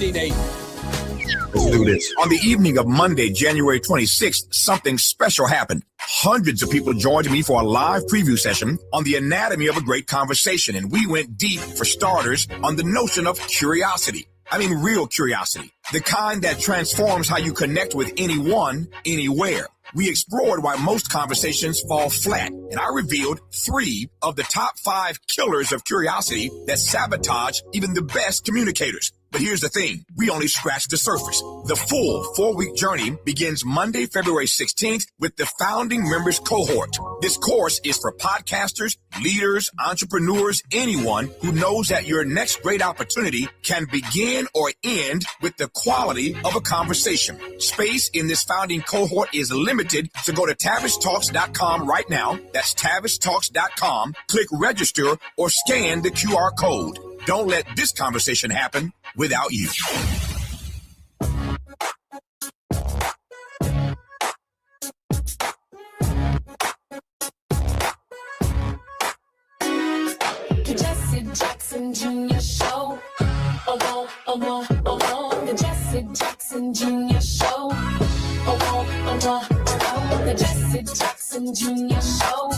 1580. Let's do this. On the evening of Monday, January 26th, something special happened. Hundreds of people joined me for a live preview session on the anatomy of a great conversation, and we went deep, for starters, on the notion of curiosity. I mean, real curiosity. The kind that transforms how you connect with anyone, anywhere. We explored why most conversations fall flat, and I revealed 3 of the top 5 killers of curiosity that sabotage even the best communicators. But here's the thing, we only scratched the surface. The full 4-week journey begins Monday, February 16th with the Founding Members Cohort. This course is for podcasters, leaders, entrepreneurs, anyone who knows that your next great opportunity can begin or end with the quality of a conversation. Space in this Founding Cohort is limited, so go to TavishTalks.com right now. That's TavishTalks.com. Click register or scan the QR code. Don't let this conversation happen without you. The Jesse Jackson Jr. Show. Oh, oh, oh, oh, oh. The Jesse Jackson Jr. Show. Oh, oh, oh, oh. The Jesse Jackson Jr. Show.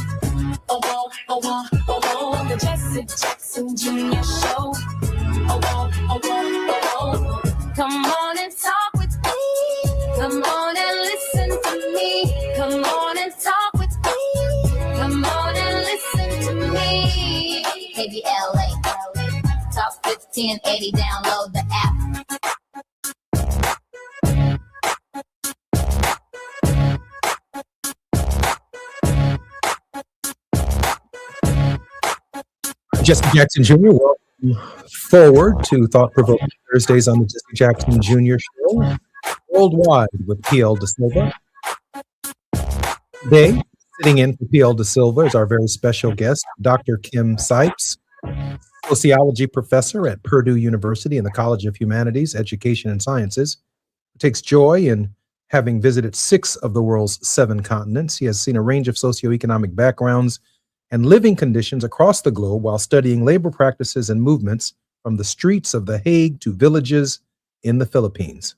Oh, oh, oh, oh, oh. The Jesse Jackson Jr. Show. Oh, oh, oh, oh, oh. Come on and talk with me. Come on and listen to me. Come on and talk with me. Come on and listen to me. KBLA, Talk 1580, download the app. Jesse Jackson Jr., welcome forward to Thought Provoking Thursdays on the Jesse Jackson Jr. Show, worldwide with P.L. De Silva. Today, sitting in for P.L. De Silva is our very special guest, Dr. Kim Sipes, sociology professor at Purdue University in the College of Humanities, Education, and Sciences, who takes joy in having visited 6 of the world's 7 continents. He has seen a range of socioeconomic backgrounds and living conditions across the globe while studying labor practices and movements from the streets of The Hague to villages in the Philippines.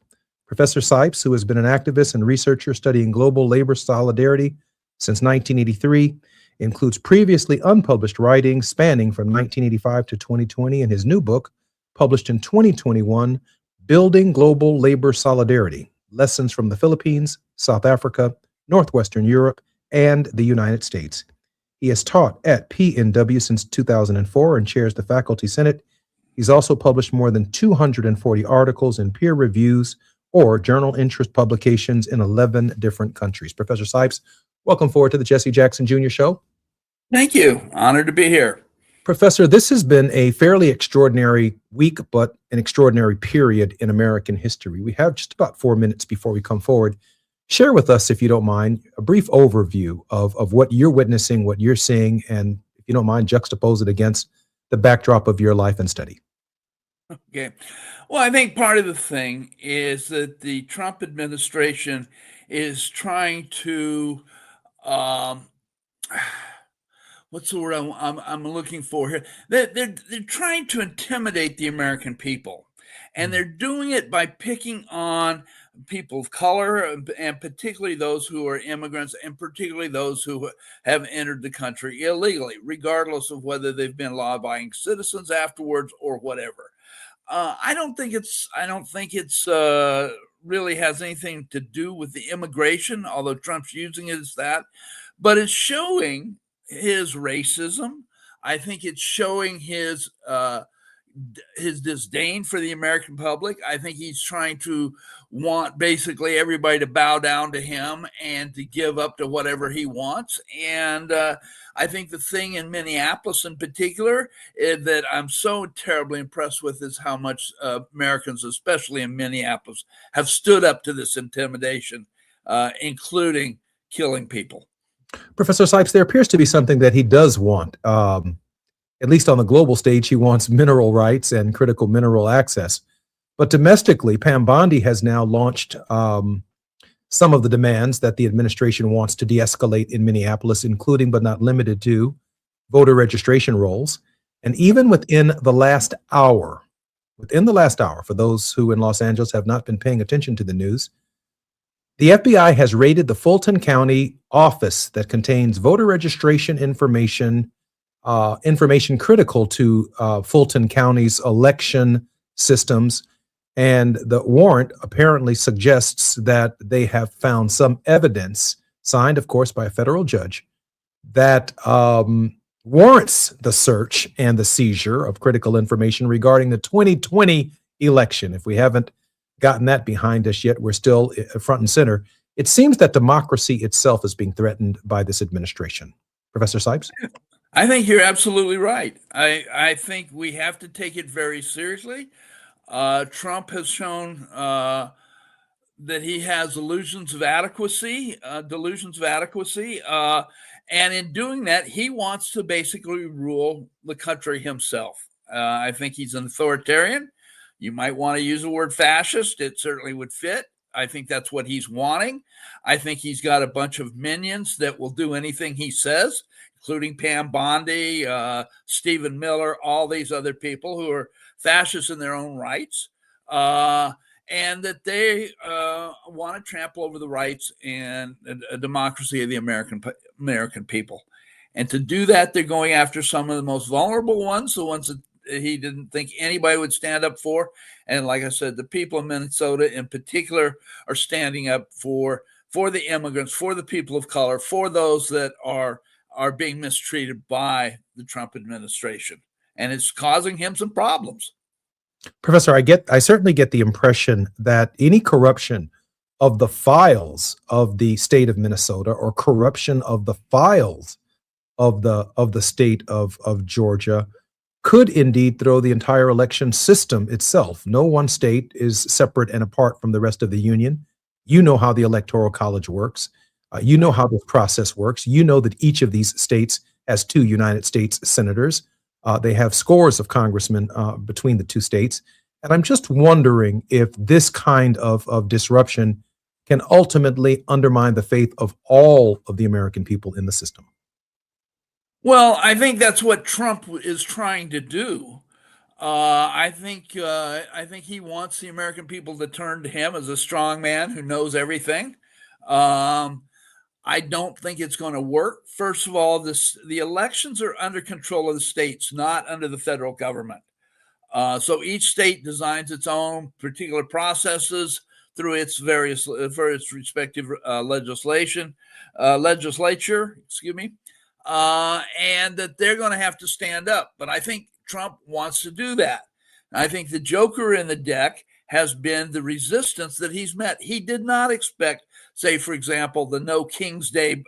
Professor Sipes, who has been an activist and researcher studying global labor solidarity since 1983, includes previously unpublished writings spanning from 1985 to 2020 in his new book, published in 2021, Building Global Labor Solidarity, Lessons from the Philippines, South Africa, Northwestern Europe, and the United States. He has taught at PNW since 2004 and chairs the Faculty Senate. He's also published more than 240 articles in peer reviews or journal interest publications in 11 different countries. Professor Sipes, welcome forward to the Jesse Jackson Jr. Show. Thank you. Honored to be here. Professor, this has been a fairly extraordinary week, but an extraordinary period in American history. We have just about 4 minutes before we come forward. Share with us, if you don't mind, a brief overview of what you're witnessing, what you're seeing, and if you don't mind, juxtapose it against the backdrop of your life and study. Okay. Well, I think part of the thing is that the Trump administration is trying to, what's the word I'm looking for here? They're trying to intimidate the American people, and they're doing it by picking on people of color, and particularly those who are immigrants, and particularly those who have entered the country illegally, regardless of whether they've been law-abiding citizens afterwards or whatever. I don't think it's really has anything to do with the immigration, although Trump's using it as that, but it's showing his racism. I think it's showing his disdain for the American public. I think he's trying to want basically everybody to bow down to him and to give up to whatever he wants. And I think the thing in Minneapolis in particular that I'm so terribly impressed with is how much Americans, especially in Minneapolis, have stood up to this intimidation, including killing people. Professor Sipes, there appears to be something that he does want. At least on the global stage, he wants mineral rights and critical mineral access. But domestically, Pam Bondi has now launched some of the demands that the administration wants to de-escalate in Minneapolis, including but not limited to voter registration rolls. And even within the last hour, within the last hour, for those who in Los Angeles have not been paying attention to the news, the FBI has raided the Fulton County office that contains voter registration information, information critical to Fulton County's election systems. And the warrant apparently suggests that they have found some evidence, signed, of course, by a federal judge, that warrants the search and the seizure of critical information regarding the 2020 election. If we haven't gotten that behind us yet, we're still front and center. It seems that democracy itself is being threatened by this administration. Professor Sipes? I think you're absolutely right. I think we have to take it very seriously. Trump has shown that he has delusions of adequacy, and in doing that, he wants to basically rule the country himself. I think he's an authoritarian. You might want to use the word fascist. It certainly would fit. I think that's what he's wanting. I think he's got a bunch of minions that will do anything he says, including Pam Bondi, Stephen Miller, all these other people who are fascists in their own rights, and that they want to trample over the rights and a democracy of the American people. And to do that, they're going after some of the most vulnerable ones, the ones that he didn't think anybody would stand up for. And like I said, the people of Minnesota in particular are standing up for the immigrants, for the people of color, for those that are being mistreated by the Trump administration. And it's causing him some problems. Professor, I certainly get the impression that any corruption of the files of the state of Minnesota or corruption of the files of the state of Georgia could indeed throw the entire election system itself. No one state is separate and apart from the rest of the union. You know how the Electoral College works. You know how this process works. You know that each of these states has 2 United States senators. They have scores of congressmen between the 2 states. And I'm just wondering if this kind of disruption can ultimately undermine the faith of all of the American people in the system. Well, I think that's what Trump is trying to do. I think he wants the American people to turn to him as a strong man who knows everything. I don't think it's going to work. First of all, the elections are under control of the states, not under the federal government. So each state designs its own particular processes through its various respective legislature, and that they're going to have to stand up. But I think Trump wants to do that. I think the joker in the deck has been the resistance that he's met. He did not expect, say, for example, the No King's Day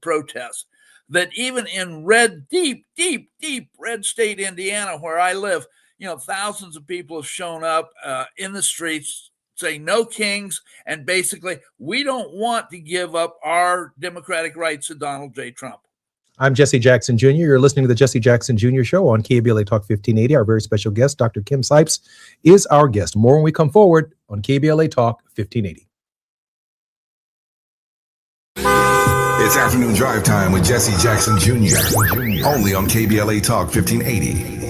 protests, that even in deep red state Indiana, where I live, thousands of people have shown up in the streets saying no kings, and basically, we don't want to give up our democratic rights to Donald J. Trump. I'm Jesse Jackson Jr. You're listening to the Jesse Jackson Jr. Show on KBLA Talk 1580. Our very special guest, Dr. Kim Sipes, is our guest. More when we come forward on KBLA Talk 1580. It's afternoon drive time with Jesse Jackson Jr. Only on KBLA Talk 1580.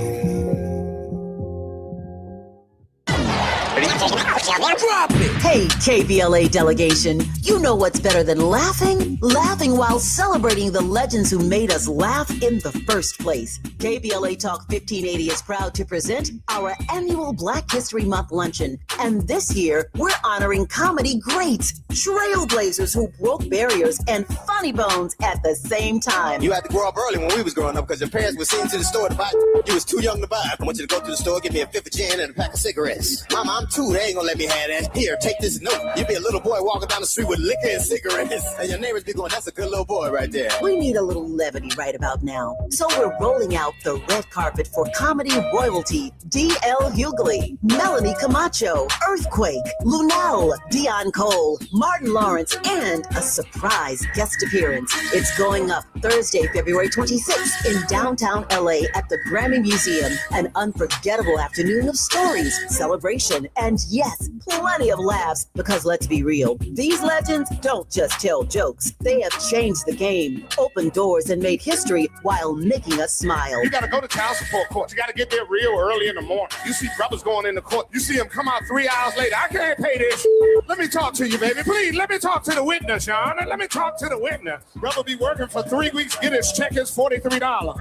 Hey, KBLA delegation, you know what's better than laughing? Laughing while celebrating the legends who made us laugh in the first place. KBLA Talk 1580 is proud to present our annual Black History Month luncheon. And this year, we're honoring comedy greats, trailblazers who broke barriers, and funny bones at the same time. You had to grow up early when we was growing up because your parents were sent to the store to buy. You was too young to buy. I want you to go to the store, give me a 5th of gin and a pack of cigarettes. Mama, I'm 2. They ain't gonna let me have that. Here, take this note. You be a little boy walking down the street with liquor and cigarettes. And your neighbors be going, that's a good little boy right there. We need a little levity right about now. So we're rolling out the red carpet for comedy royalty. D.L. Hughley, Melanie Camacho, Earthquake, Lunel, Dion Cole, Martin Lawrence, and a surprise guest appearance. It's going up Thursday, February 26th in downtown LA at the Grammy Museum. An unforgettable afternoon of stories, celebration, and yes, yes, plenty of laughs, because let's be real, these legends don't just tell jokes. They have changed the game, opened doors, and made history while making us smile. You gotta go to child support court. You gotta get there real early in the morning. You see brothers going into court. You see them come out 3 hours later. I can't pay this. Let me talk to you, baby. Please, let me talk to the witness, Sean. Let me talk to the witness. Brother be working for 3 weeks, get his check is $43.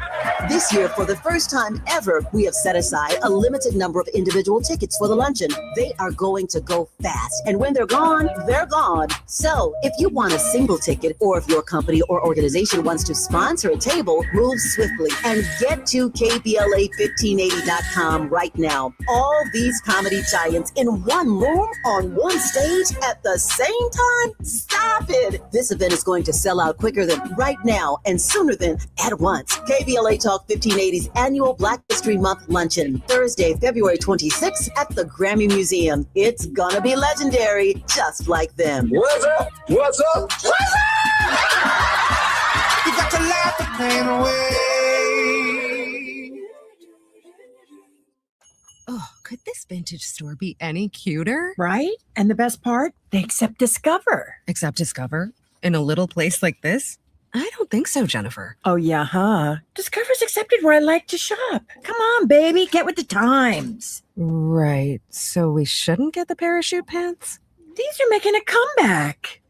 This year, for the first time ever, we have set aside a limited number of individual tickets for the luncheon. They are going to go fast, and when they're gone, they're gone. So if you want a single ticket, or if your company or organization wants to sponsor a table, move swiftly and get to KBLA1580.com right now. All these comedy giants in one room on one stage at the same time? Stop it! This event is going to sell out quicker than right now and sooner than at once. KBLA Talk 1580's annual Black History Month luncheon, Thursday, February 26th at the Grammy Museum. It's gonna be legendary, just like them. What's up? What's up? What's up? You got to laugh the pain away. Oh, could this vintage store be any cuter? Right? And the best part, they accept Discover. Accept Discover? In a little place like this? I don't think so, Jennifer. Oh, yeah, huh? Discover's accepted where I like to shop. Come on, baby, get with the times. Right. So we shouldn't get the parachute pants? These are making a comeback.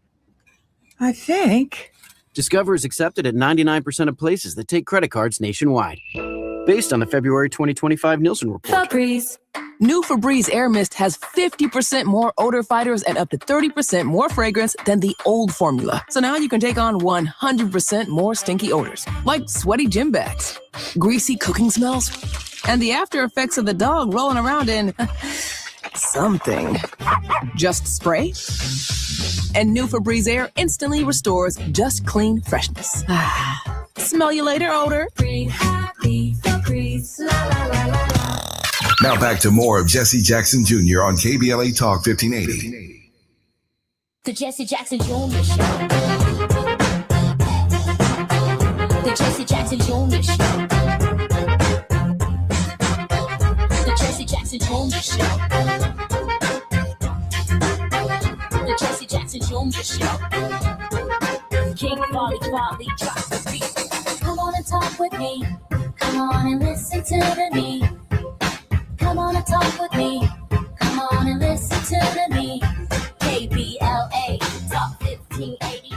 I think. Discover is accepted at 99% of places that take credit cards nationwide. Based on the February 2025 Nielsen report. Febreze. New Febreze Air Mist has 50% more odor fighters and up to 30% more fragrance than the old formula. So now you can take on 100% more stinky odors, like sweaty gym bags, greasy cooking smells, and the after effects of the dog rolling around in something. Just spray, and new Febreze Air instantly restores just clean freshness. Smell you later, odor. Breathe happy, Febreze, la la la la la. Now back to more of Jesse Jackson Jr. on KBLA Talk 1580. The Jesse Jackson Jr. Show. The Jesse Jackson Jr. Show. The Jesse Jackson Jr. Show. The Jesse Jackson Jr. Show. King Volley, drop the beat. Come on and talk with me. Come on and listen to me. Come on and talk with me. Come on and listen to me. KBLA Talk 1580.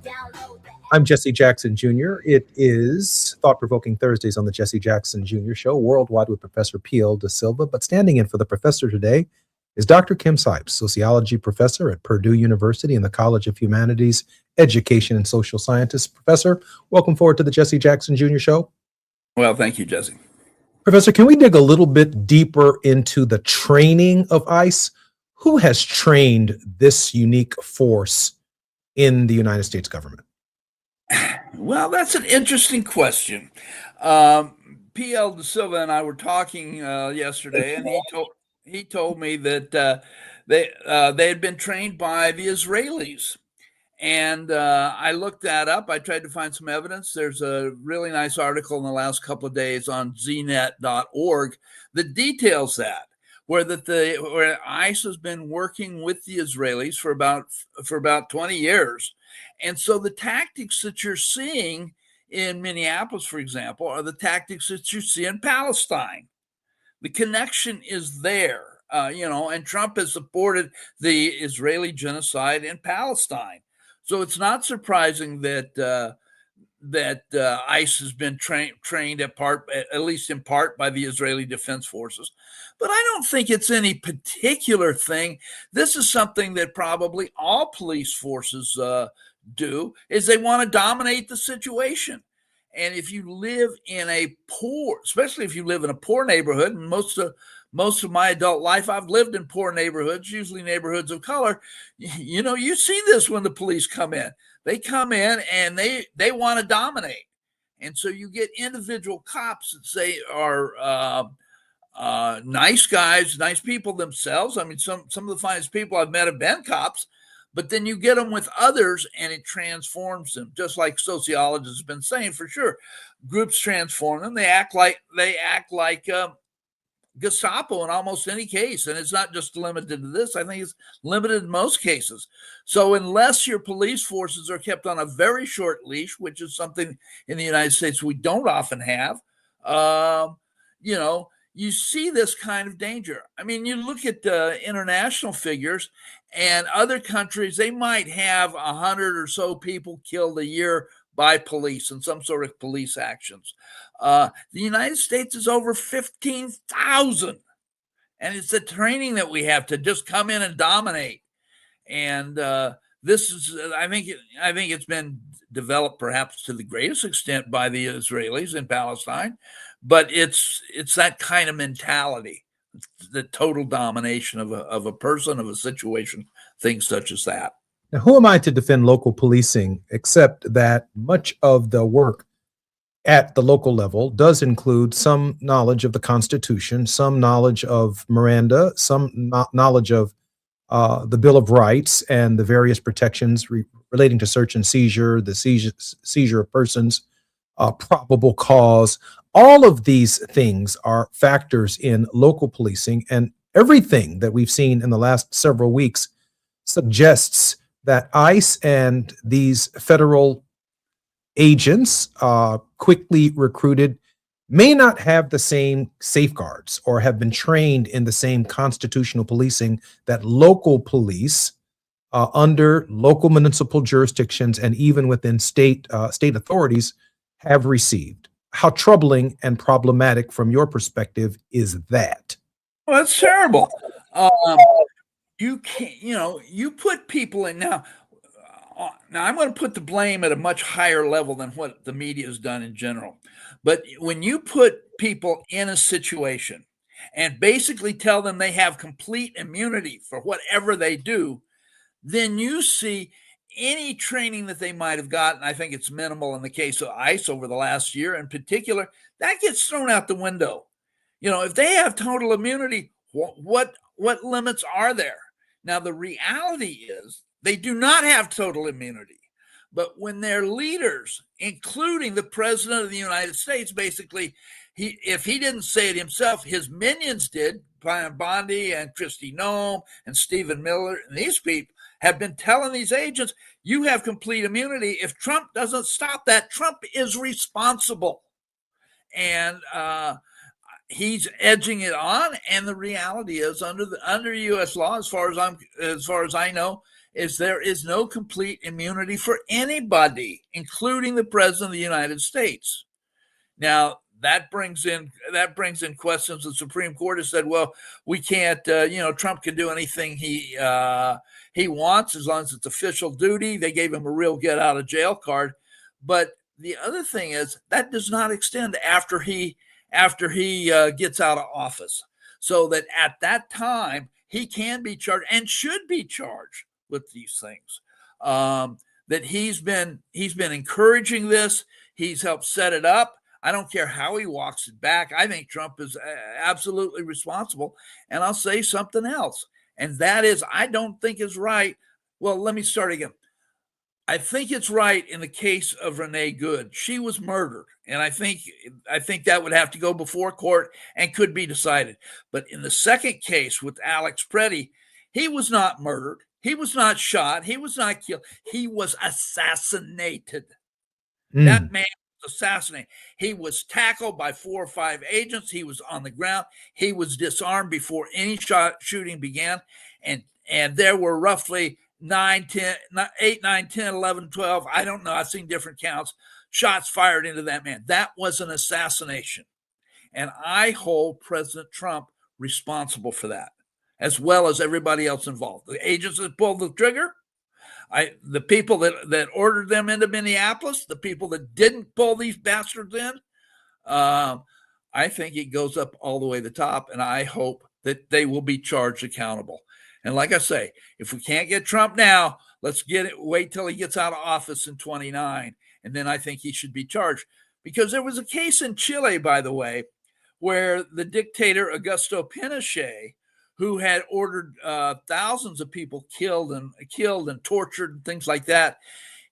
Download the I'm Jesse Jackson Jr. It is Thought-Provoking Thursdays on the Jesse Jackson Jr. Show, worldwide with Professor P.L. Da Silva. But standing in for the professor today is Dr. Kim Sipes, sociology professor at Purdue University in the College of Humanities, Education, and Social Sciences. Professor, welcome forward to the Jesse Jackson Jr. Show. Well, thank you, Jesse. Professor, can we dig a little bit deeper into the training of ICE? Who has trained this unique force in the United States government? Well, that's an interesting question. P.L. Da Silva and I were talking yesterday, and he told me that they had been trained by the Israelis. And I looked that up. I tried to find some evidence. There's a really nice article in the last couple of days on znet.org that details that, where ICE has been working with the Israelis for about 20 years. And so the tactics that you're seeing in Minneapolis, for example, are the tactics that you see in Palestine. The connection is there, and Trump has supported the Israeli genocide in Palestine. So it's not surprising that ICE has been trained at least in part by the Israeli Defense Forces. But I don't think it's any particular thing. This is something that probably all police forces do, is they want to dominate the situation. And if you live in especially if you live in a poor neighborhood, and most of my adult life, I've lived in poor neighborhoods, usually neighborhoods of color. You see this when the police come in. They come in and they want to dominate. And so you get individual cops that say are nice guys, nice people themselves. I mean, some of the finest people I've met have been cops, but then you get them with others and it transforms them, just like sociologists have been saying for sure. Groups transform them. They act like Gestapo in almost any case. And it's not just limited to this. I think it's limited in most cases. So unless your police forces are kept on a very short leash, which is something in the United States we don't often have, you see this kind of danger. I mean, you look at international figures and other countries, they might have 100 or so people killed a year by police in some sort of police actions. The United States is over 15,000. And it's the training that we have to just come in and dominate. And this is, I think it's been developed perhaps to the greatest extent by the Israelis in Palestine, but it's that kind of mentality, the total domination of a person, of a situation, things such as that. Now, who am I to defend local policing, except that much of the work at the local level does include some knowledge of the Constitution, some knowledge of Miranda, some knowledge of the Bill of Rights and the various protections relating to search and seizure, the seizure of persons, probable cause. All of these things are factors in local policing, and everything that we've seen in the last several weeks suggests that ICE and these federal agents, quickly recruited, may not have the same safeguards or have been trained in the same constitutional policing that local police under local municipal jurisdictions and even within state authorities have received. How troubling and problematic from your perspective is that? Well, that's terrible. You can't, you put people in now. Now, I'm going to put the blame at a much higher level than what the media has done in general. But when you put people in a situation and basically tell them they have complete immunity for whatever they do, then you see any training that they might have gotten. I think it's minimal in the case of ICE over the last year in particular, that gets thrown out the window. If they have total immunity, what limits are there? Now, the reality is they do not have total immunity. But when their leaders, including the president of the United States, basically, if he didn't say it himself, his minions did, Brian Bondi and Kristi Noem and Stephen Miller, and these people have been telling these agents, you have complete immunity. If Trump doesn't stop that, Trump is responsible. And he's edging it on. And the reality is, under U.S. law, as far as I know, is there is no complete immunity for anybody, including the president of the United States. Now, that brings in questions. The Supreme Court has said, well, we can't, Trump can do anything he wants as long as it's official duty. They gave him a real get out of jail card. But the other thing is that does not extend after he gets out of office, so that at that time he can be charged and should be charged with these things. That he's been encouraging this. He's helped set it up. I don't care how he walks it back. I think Trump is absolutely responsible. And I'll say something else, and that is, I don't think it's right. Well, let me start again. I think it's right in the case of Renee Good. She was murdered, and I think that would have to go before court and could be decided. But in the second case with Alex Preddy, he was not murdered. He was not shot. He was not killed. He was assassinated. That man was assassinated. He was tackled by 4 or 5 agents. He was on the ground. He was disarmed before any shooting began. And there were roughly 8, 9, 10, 11, 12. I don't know. I've seen different counts. Shots fired into that man. That was an assassination. And I hold President Trump responsible for that, as well as everybody else involved. The agents that pulled the trigger, the people that ordered them into Minneapolis, the people that didn't pull these bastards in, I think it goes up all the way to the top, and I hope that they will be charged accountable. And like I say, if we can't get Trump now, let's wait till he gets out of office in 2029, and then I think he should be charged. Because there was a case in Chile, by the way, where the dictator Augusto Pinochet, who had ordered thousands of people killed and tortured and things like that,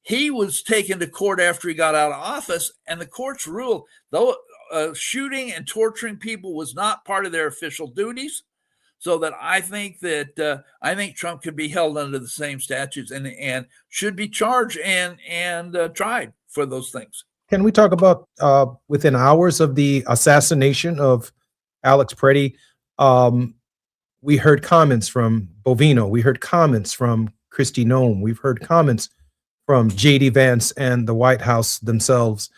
he was taken to court after he got out of office, and the courts ruled, though shooting and torturing people was not part of their official duties. So that I think Trump could be held under the same statutes and should be charged and tried for those things. Can we talk about within hours of the assassination of Alex Preddy? We heard comments from Bovino. We heard comments from Kristi Noem. We've heard comments from J.D. Vance and the White House themselves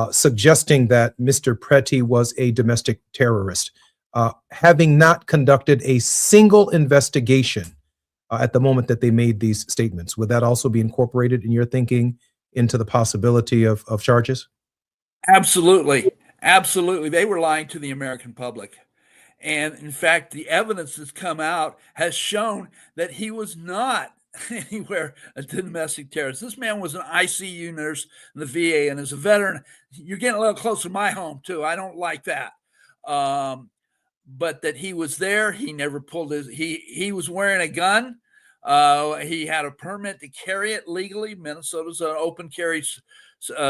suggesting that Mr. Preddy was a domestic terrorist. Having not conducted a single investigation at the moment that they made these statements. Would that also be incorporated in your thinking into the possibility of charges? Absolutely. Absolutely. They were lying to the American public. And in fact, the evidence that's come out has shown that he was not anywhere a domestic terrorist. This man was an ICU nurse in the VA, and as a veteran, you're getting a little close to my home too. I don't like that. But that he was there, he never pulled he was wearing a gun. He had a permit to carry it legally. Minnesota's an open carry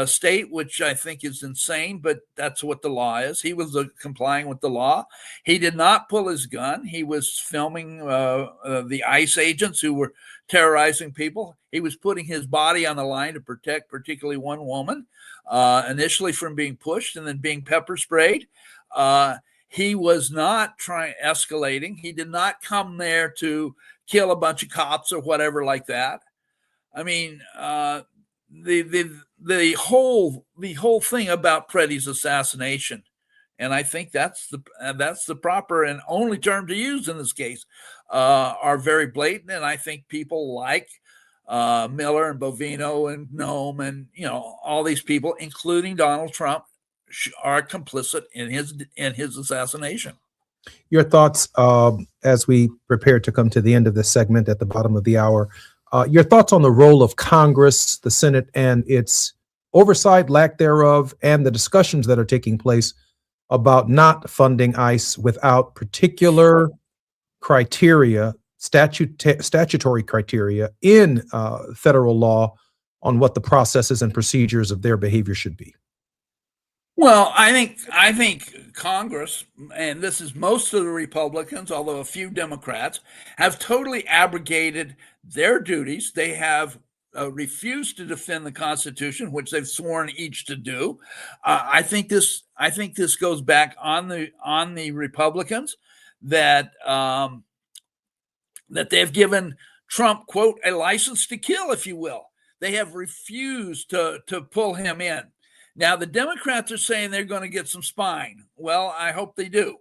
state, which I think is insane, but that's what the law is. He was complying with the law. He did not pull his gun. He was filming the ICE agents who were terrorizing people. He was putting his body on the line to protect particularly one woman, initially from being pushed and then being pepper sprayed. He was not escalating. He did not come there to kill a bunch of cops or whatever like that. I mean, the whole thing about Preddy's assassination, and I think that's the proper and only term to use in this case, are very blatant. And I think people like Miller and Bovino and Noem and all these people, including Donald Trump, are complicit in his assassination. Your thoughts as we prepare to come to the end of this segment at the bottom of the hour. Your thoughts on the role of Congress, the Senate, and its oversight, lack thereof, and the discussions that are taking place about not funding ICE without particular criteria, statutory criteria in federal law on what the processes and procedures of their behavior should be. Well, I think Congress, and this is most of the Republicans, although a few Democrats, have totally abrogated their duties. They have refused to defend the Constitution, which they've sworn each to do. I think this goes back on the Republicans that they've given Trump, quote, a license to kill, if you will. They have refused to pull him in. Now, the Democrats are saying they're going to get some spine. Well, I hope they do.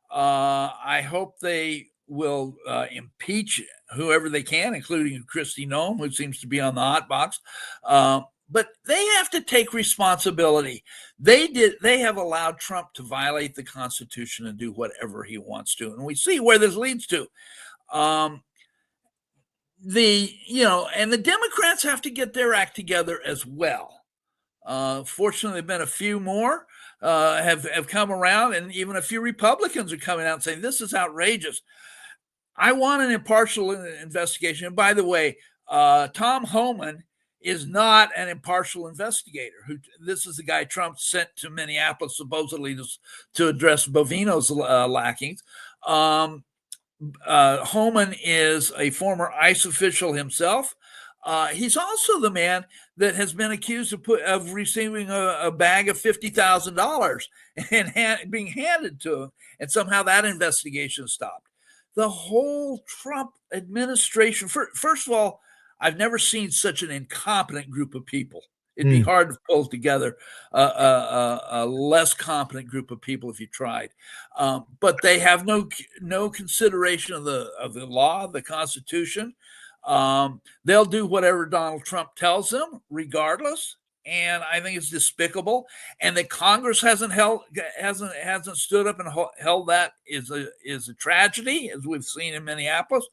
I hope they will impeach whoever they can, including Kristi Noem, who seems to be on the hot box. But they have to take responsibility. They have allowed Trump to violate the Constitution and do whatever he wants to. And we see where this leads to. And the Democrats have to get their act together as well. Fortunately, there have been a few more have come around, and even a few Republicans are coming out and saying this is outrageous. I want an impartial investigation. And by the way, Tom Homan is not an impartial investigator. This is the guy Trump sent to Minneapolis supposedly to address Bovino's lackings. Homan is a former ICE official himself. He's also the man that has been accused of receiving a bag of $50,000 and being handed to him, and somehow that investigation stopped. The whole Trump administration, first of all, I've never seen such an incompetent group of people. It'd be hard to pull together a less competent group of people if you tried. But they have no consideration of the law, the Constitution. They'll do whatever Donald Trump tells them, regardless. And I think it's despicable. And that Congress hasn't stood up and held that is a tragedy, as we've seen in Minneapolis.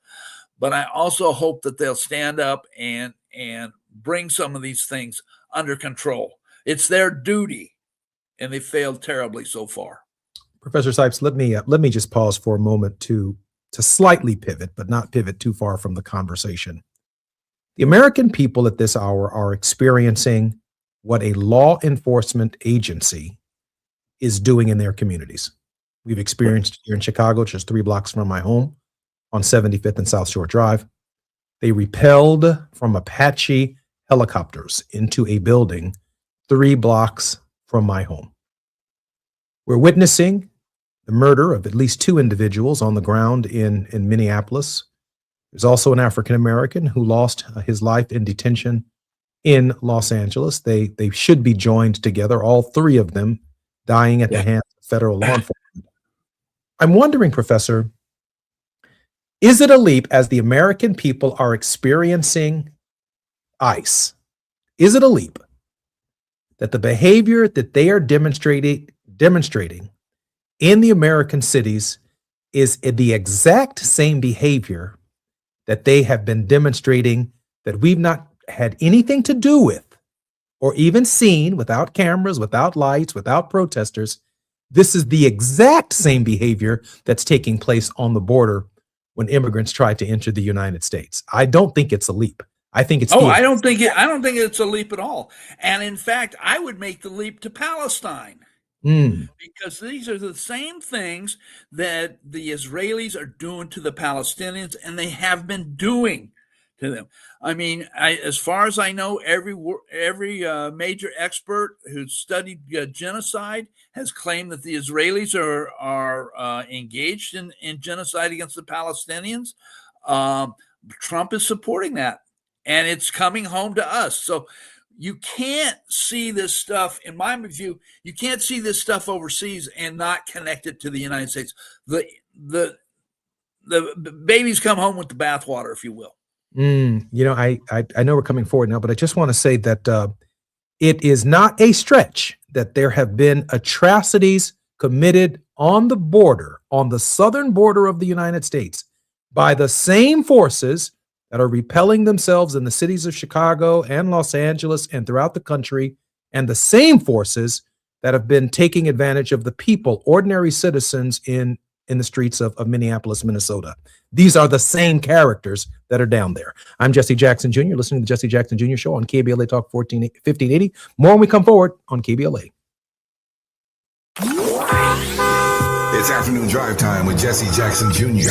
But I also hope that they'll stand up and bring some of these things under control. It's their duty, and they failed terribly so far. Professor Sipes, let me just pause for a moment to slightly pivot, but not pivot too far from the conversation. The American people at this hour are experiencing what a law enforcement agency is doing in their communities. We've experienced here in Chicago, just 3 blocks from my home on 75th and South Shore Drive. They repelled from Apache helicopters into a building 3 blocks from my home. We're witnessing the murder of at least 2 individuals on the ground in Minneapolis. There's also an African-American who lost his life in detention in Los Angeles. They should be joined together, all 3 of them dying at the hands of federal law enforcement. I'm wondering, Professor, is it a leap as the American people are experiencing ICE? Is it a leap that the behavior that they are demonstrating in the American cities is the exact same behavior that they have been demonstrating that we've not had anything to do with or even seen, without cameras, without lights, without protesters? This is the exact same behavior that's taking place on the border when immigrants try to enter the United States. I don't think it's a leap. I think it's I don't think it's a leap at all. And in fact, I would make the leap to Palestine. Because these are the same things that the Israelis are doing to the Palestinians, and they have been doing to them. I mean, as far as I know, every major expert who's studied genocide has claimed that the Israelis are engaged in genocide against the Palestinians. Trump is supporting that, and it's coming home to us. So you can't see this stuff, in my view, you can't see this stuff overseas and not connect it to the United States. The babies come home with the bathwater, if you will. You know, I know we're coming forward now, but I just want to say that it is not a stretch that there have been atrocities committed on the border, on the southern border of the United States, by the same forces that are repelling themselves in the cities of Chicago and Los Angeles and throughout the country, and the same forces that have been taking advantage of the people, ordinary citizens in the streets of Minneapolis, Minnesota. These are the same characters that are down there. I'm Jesse Jackson Jr., listening to the Jesse Jackson Jr. Show on KBLA Talk 1580. More when we come forward on KBLA. It's afternoon drive time with Jesse Jackson Jr.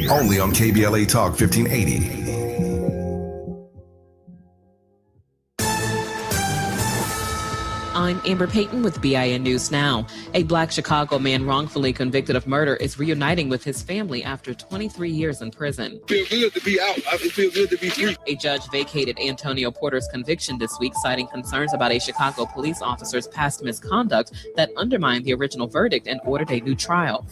Only on KBLA Talk 1580. I'm Amber Payton with BIN News Now. A Black Chicago man wrongfully convicted of murder is reuniting with his family after 23 years in prison. Feel good to be out. I feel good to be free. A judge vacated Antonio Porter's conviction this week, citing concerns about a Chicago police officer's past misconduct that undermined the original verdict and ordered a new trial.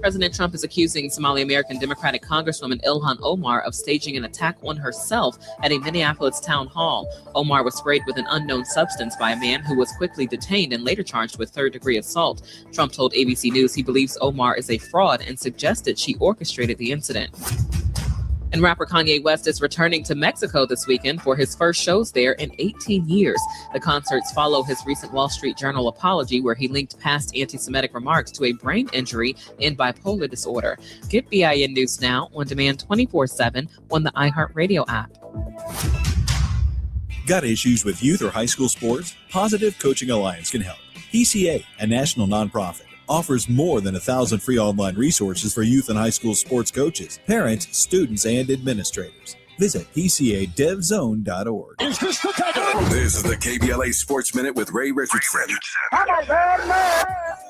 President Trump is accusing Somali American Democratic Congresswoman Ilhan Omar of staging an attack on herself at a Minneapolis town hall. Omar was sprayed with an unknown substance by a man who was quickly detained and later charged with third-degree assault. Trump told ABC News he believes Omar is a fraud and suggested she orchestrated the incident. And rapper Kanye West is returning to Mexico this weekend for his first shows there in 18 years. The concerts follow his recent Wall Street Journal apology, where he linked past anti-Semitic remarks to a brain injury and bipolar disorder. Get BIN News Now on demand 24/7 on the iHeartRadio app. Got issues with youth or high school sports? Positive Coaching Alliance can help. PCA, a national nonprofit, offers more than 1,000 free online resources for youth and high school sports coaches, parents, students, and administrators. Visit PCADevZone.org. This is the KBLA Sports Minute with Ray Richardson.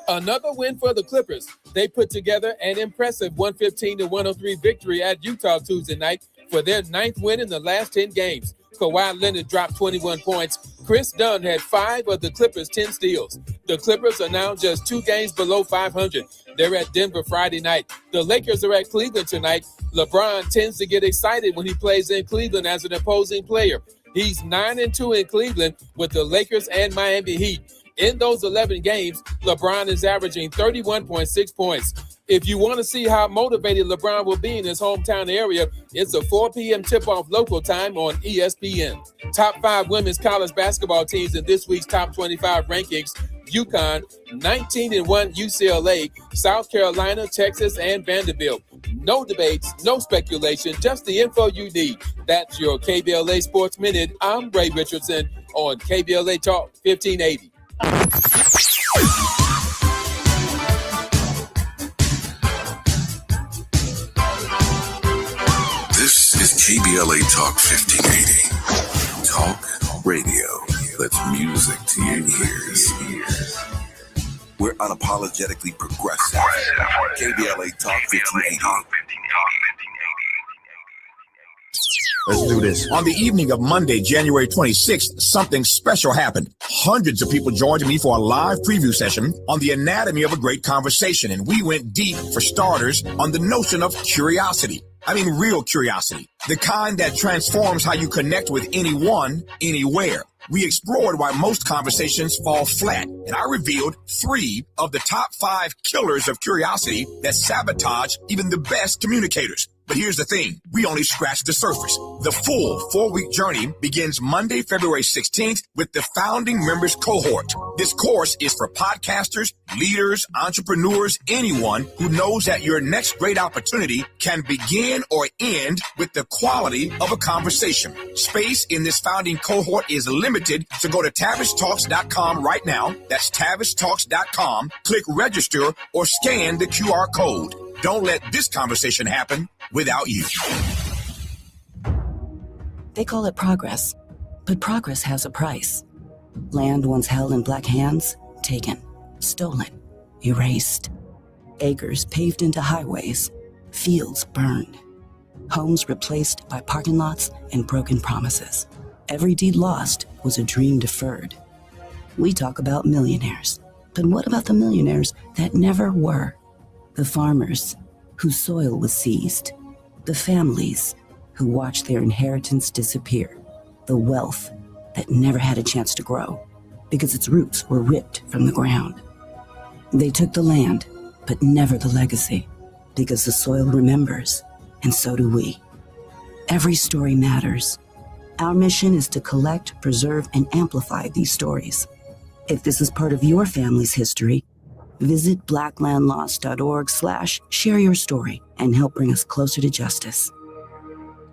Another win for the Clippers. They put together an impressive 115-103 victory at Utah Tuesday night for their 9th win in the last 10 games. Kawhi Leonard dropped 21 points. Chris Dunn had 5 of the Clippers' 10 steals. The Clippers are now just 2 games below 500. They're at Denver Friday night. The Lakers are at Cleveland tonight. LeBron tends to get excited when he plays in Cleveland as an opposing player. He's 9-2 in Cleveland with the Lakers and Miami Heat. In those 11 games, LeBron is averaging 31.6 points. If you want to see how motivated LeBron will be in his hometown area, it's a 4 p.m. tip-off local time on ESPN. Top 5 women's college basketball teams in this week's top 25 rankings: UConn, 19-1 UCLA, South Carolina, Texas, and Vanderbilt. No debates, no speculation, just the info you need. That's your KBLA Sports Minute. I'm Ray Richardson on KBLA Talk 1580. KBLA Talk 1580. Talk radio that's music to your ears. We're unapologetically progressive. KBLA Talk 1580. Let's do this. On the evening of Monday, January 26th, something special happened. Hundreds of people joined me for a live preview session on the anatomy of a great conversation, and we went deep, for starters, on the notion of curiosity. I mean, real curiosity. The kind that transforms how you connect with anyone, anywhere. We explored why most conversations fall flat, and I revealed 3 of the top 5 killers of curiosity that sabotage even the best communicators. But here's the thing, we only scratched the surface. The full 4-week journey begins Monday, February 16th with the founding members cohort. This course is for podcasters, leaders, entrepreneurs, anyone who knows that your next great opportunity can begin or end with the quality of a conversation. Space in this founding cohort is limited, so go to TavishTalks.com right now. That's TavishTalks.com. Click register or scan the QR code. Don't let this conversation happen without you. They call it progress, but progress has a price. Land once held in black hands, taken, stolen, erased. Acres paved into highways, fields burned. Homes replaced by parking lots and broken promises. Every deed lost was a dream deferred. We talk about millionaires, but what about the millionaires that never were? The farmers whose soil was seized, the families who watched their inheritance disappear, the wealth that never had a chance to grow because its roots were ripped from the ground. They took the land, but never the legacy, because the soil remembers, and so do we. Every story matters. Our mission is to collect, preserve, and amplify these stories. If this is part of your family's history, visit blacklandlost.org/share your story and help bring us closer to justice.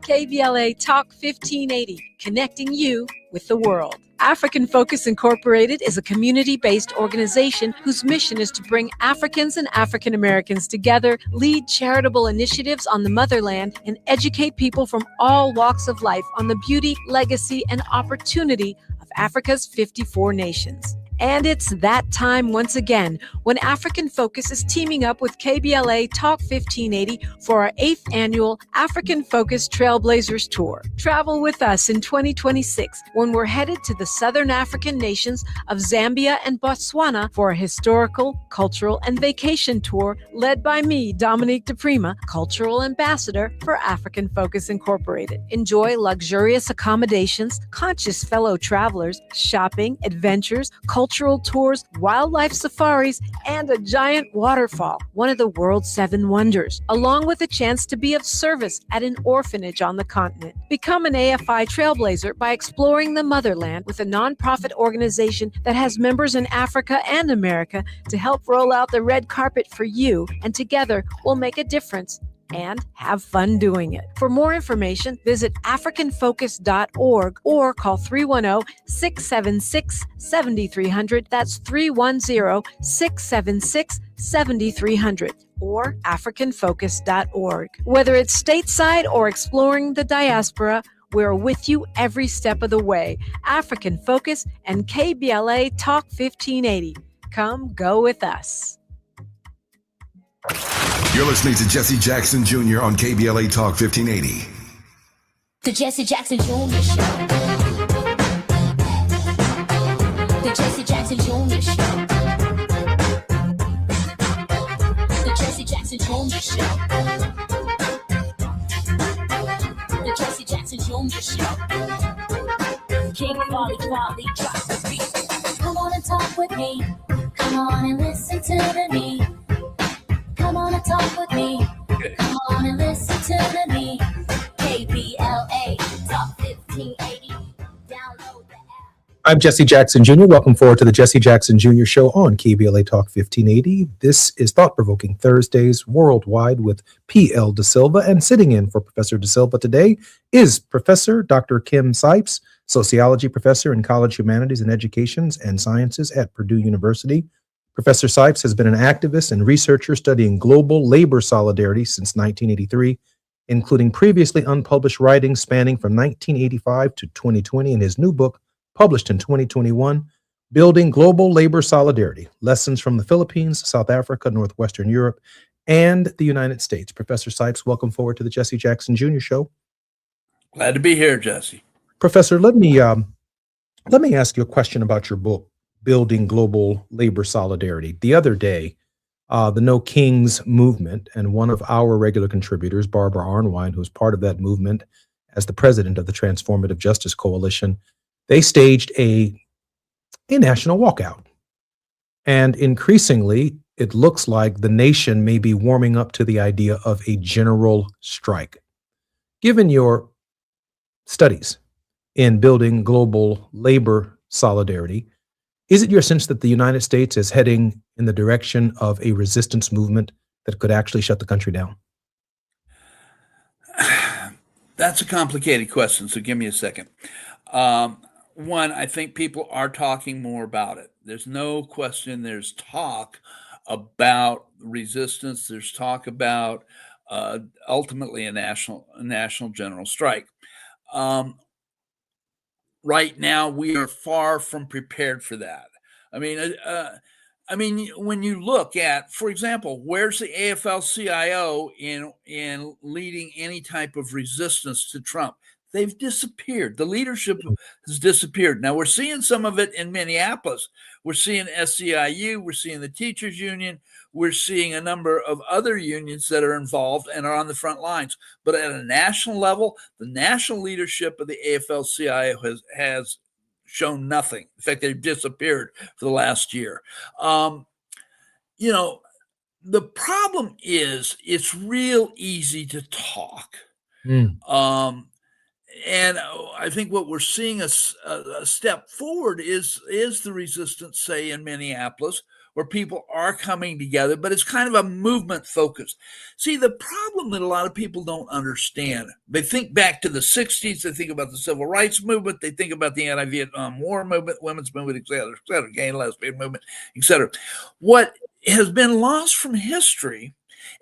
KBLA Talk 1580, connecting you with the world. African Focus Incorporated is a community-based organization whose mission is to bring Africans and African Americans together, lead charitable initiatives on the motherland, and educate people from all walks of life on the beauty, legacy, and opportunity of Africa's 54 nations. And it's that time once again when African Focus is teaming up with KBLA Talk 1580 for our 8th annual African Focus Trailblazers Tour. Travel with us in 2026 when we're headed to the southern African nations of Zambia and Botswana for a historical, cultural, and vacation tour led by me, Dominique DePrima, Cultural Ambassador for African Focus Incorporated. Enjoy luxurious accommodations, conscious fellow travelers, shopping, adventures, cultural tours, wildlife safaris, and a giant waterfall, one of the world's 7 wonders, along with a chance to be of service at an orphanage on the continent. Become an AFI trailblazer by exploring the motherland with a nonprofit organization that has members in Africa and America to help roll out the red carpet for you, and together we'll make a difference and have fun doing it. For more information, visit africanfocus.org or call 310-676-7300. That's 310-676-7300 or africanfocus.org. Whether it's stateside or exploring the diaspora, we're with you every step of the way. African Focus and KBLA Talk 1580. Come go with us. You're listening to Jesse Jackson Jr. on KBLA Talk 1580. The Jesse Jackson Jr. Show. The Jesse Jackson Jr. Show. The Jesse Jackson Jr. Show. The Jesse Jackson Jr. Show. King Quality drop the beat. Come on and talk with me. Come on and listen to me. Come on and talk with me. Come on and listen to me. KBLA Talk 1580. Download the app. I'm Jesse Jackson Jr. Welcome forward to the Jesse Jackson Jr. Show on KBLA Talk 1580. This is Thought Provoking Thursdays worldwide with P.L. De Silva, and sitting in for Professor De Silva today is Professor Dr. Kim Sipes, Sociology Professor in College Humanities and Educations and Sciences at Purdue University. Professor Sipes has been an activist and researcher studying global labor solidarity since 1983. including previously unpublished writings spanning from 1985 to 2020 in his new book, published in 2021, Building Global Labor Solidarity, Lessons from the Philippines, South Africa, Northwestern Europe, and the United States. Professor Sipes, welcome forward to the Jesse Jackson Jr. Show. Glad to be here, Jesse. Professor, let me ask you a question about your book, Building Global Labor Solidarity. The other day, the No Kings movement, and one of our regular contributors, Barbara Arnwine, who's part of that movement as the president of the Transformative Justice Coalition, they staged a national walkout. And increasingly, it looks like the nation may be warming up to the idea of a general strike. Given your studies in building global labor solidarity, is it your sense that the United States is heading in the direction of a resistance movement that could actually shut the country down? That's a complicated question, so give me a second. One, I think people are talking more about it. There's no question there's talk about resistance. There's talk about ultimately a national general strike. Right now, we are far from prepared for that. I mean, when you look at, for example, where's the AFL-CIO in leading any type of resistance to Trump? They've disappeared. The leadership has disappeared. Now, we're seeing some of it in Minneapolis. We're seeing SEIU. We're seeing the teachers union. We're seeing a number of other unions that are involved and are on the front lines. But at a national level, the national leadership of the AFL-CIO has shown nothing. In fact, they've disappeared for the last year. The problem is it's real easy to talk. And I think what we're seeing a step forward is the resistance, say, in Minneapolis, where people are coming together, but it's kind of a movement focus. See, the problem that a lot of people don't understand, they think back to the 60s, they think about the civil rights movement, they think about the anti-Vietnam War movement, women's movement, et cetera, gay and lesbian movement, et cetera. What has been lost from history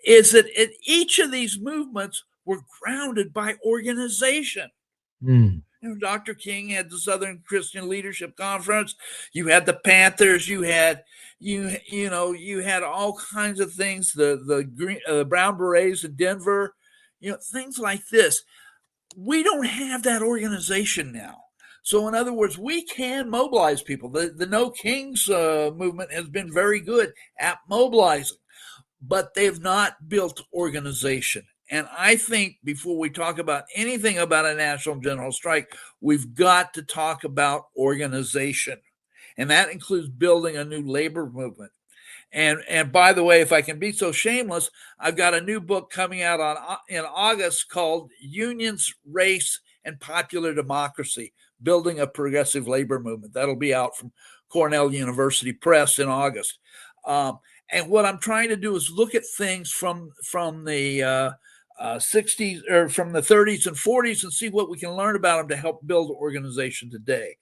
is that each of these movements were grounded by organization. Dr. King had the Southern Christian Leadership Conference. You had the Panthers. You had all kinds of things. The Brown Berets in Denver. Things like this. We don't have that organization now. So, in other words, we can mobilize people. The No Kings movement has been very good at mobilizing, but they've not built organization. And I think before we talk about anything about a national general strike, we've got to talk about organization. And that includes building a new labor movement. And by the way, if I can be so shameless, I've got a new book coming out in August called Unions, Race, and Popular Democracy, Building a Progressive Labor Movement. That'll be out from Cornell University Press in August. And what I'm trying to do is look at things from the 60s or from the 30s and 40s and see what we can learn about them to help build organization today.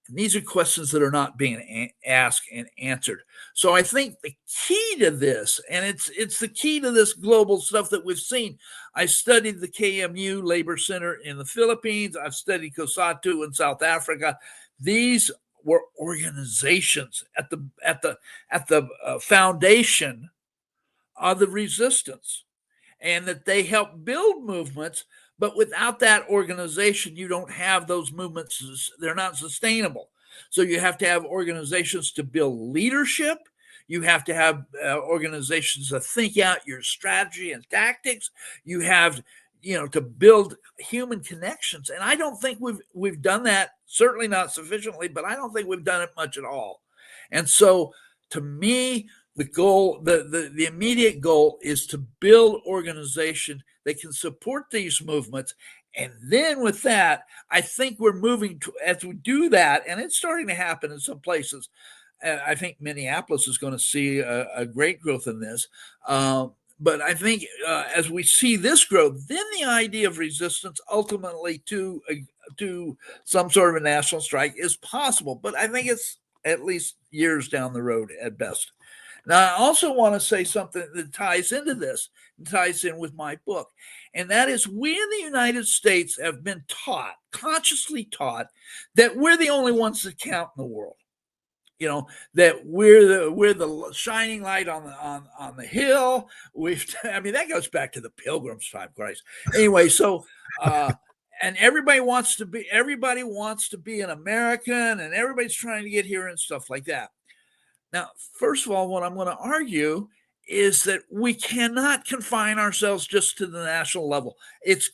And these are questions that are not being asked and answered. So I think the key to this, and it's the key to this global stuff that we've seen. I studied the KMU Labor Center in the Philippines. I've studied COSATU in South Africa. These were organizations at the foundation of the resistance, and that they help build movements. But without that organization, you don't have those movements. They're not sustainable. So you have to have organizations to build leadership. You have to have organizations to think out your strategy and tactics. You have, to build human connections. And I don't think we've done that, certainly not sufficiently, but I don't think we've done it much at all. And so to me, the goal, the immediate goal is to build organization that can support these movements. And then with that, I think we're moving to, as we do that, and it's starting to happen in some places. I think Minneapolis is going to see a great growth in this. But I think as we see this growth, then the idea of resistance ultimately to some sort of a national strike is possible. But I think it's at least years down the road at best. Now, I also want to say something that ties into this, ties in with my book, and that is we in the United States have been taught, consciously taught, that we're the only ones that count in the world. You know, that we're the shining light on the hill. I mean, that goes back to the Pilgrims' time, Christ. Anyway, so and everybody wants to be an American, and everybody's trying to get here and stuff like that. Now, first of all, what I'm going to argue is that we cannot confine ourselves just to the national level.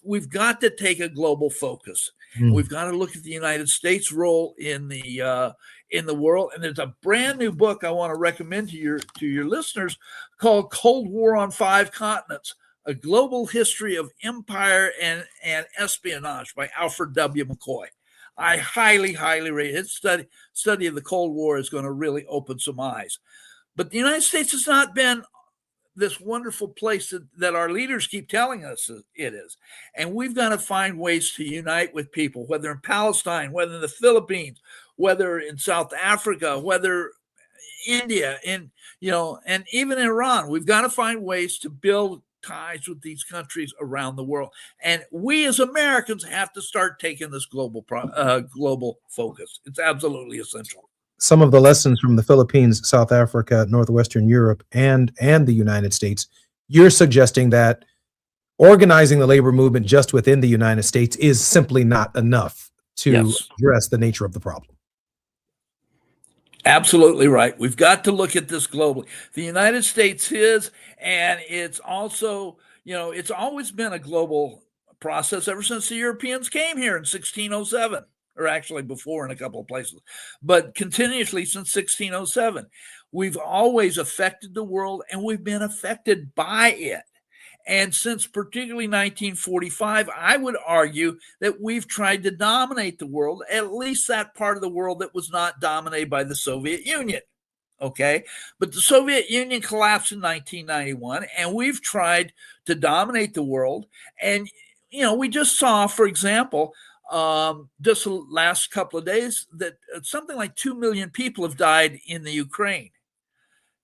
We've got to take a global focus. We've got to look at the United States' role in the world. And there's a brand new book I want to recommend to your listeners called "Cold War on Five Continents: A Global History of Empire and Espionage" by Alfred W. McCoy. I highly, highly rate it. Study of the Cold War is going to really open some eyes. But the United States has not been this wonderful place that our leaders keep telling us it is. And we've got to find ways to unite with people, whether in Palestine, whether in the Philippines, whether in South Africa, whether India, and even Iran. We've got to find ways to build ties with these countries around the world. And we as Americans have to start taking this global focus. It's absolutely essential. Some of the lessons from the Philippines, South Africa, Northwestern Europe, and the United States, you're suggesting that organizing the labor movement just within the United States is simply not enough to address the nature of the problem. Absolutely right. We've got to look at this globally. The United States is, and it's also, it's always been a global process ever since the Europeans came here in 1607. Or actually before in a couple of places, but continuously since 1607. We've always affected the world, and we've been affected by it. And since particularly 1945, I would argue that we've tried to dominate the world, at least that part of the world that was not dominated by the Soviet Union. Okay, but the Soviet Union collapsed in 1991, and we've tried to dominate the world. And, we just saw, for example, just the last couple of days that something like 2 million people have died in the Ukraine.